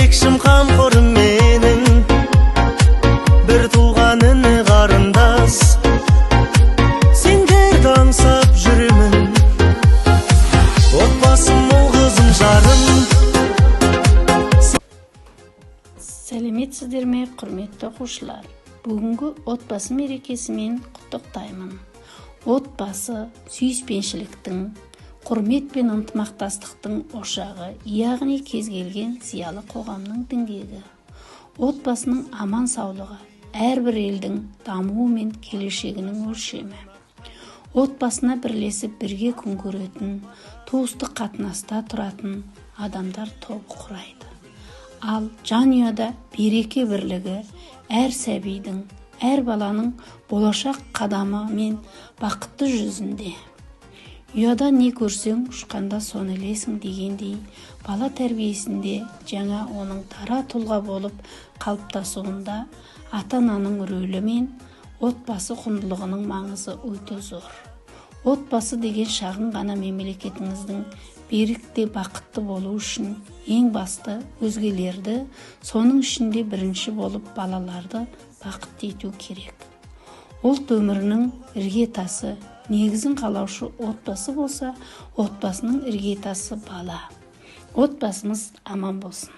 Жетекшім қамқорым менің, бір туған іні қарындас, сендерді аңсап жүремін. Отбасым ол қызым жарым. Сәлеметсіздер ме, құрметті оқушылар? Бүгінгі отбасы мерекесімен құттықтаймын. Отбасы сүйіспеншіліктің, құрмет пен ынтымақтастықтың ошағы, яғни кез келген зиялы қоғамның діңгегі. Отбасының аман саулығы әрбір елдің дамуы мен келешегінің өлшемі. Отбасына бірлесіп бірге күн көретін, туыстық қатынаста тұратын адамдар тобы құрайды. Ал жанұяда береке бірлігі әр сәбидің, әр баланың болашақ қадамы мен бақытты жүзінде. Ұяда не көрсең, ұшқанда соны ілесің дегендей, бала тәрбиесінде жаңа оның дара тұлға болып қалыптасуында ата-ананың рөлі мен отбасы құндылығының маңызы өте зор. Отбасы деген шағын ғана мемлекетіңіздің берік те бақытты болу үшін ең басты өзгелерді, соның ішінде бірінші болып балаларды бақытты ету керек. Ұлт өмірінің іргетасы, негізін қалаушы отбасы болса, отбасының іргетасы бала. Отбасымыз аман болсын.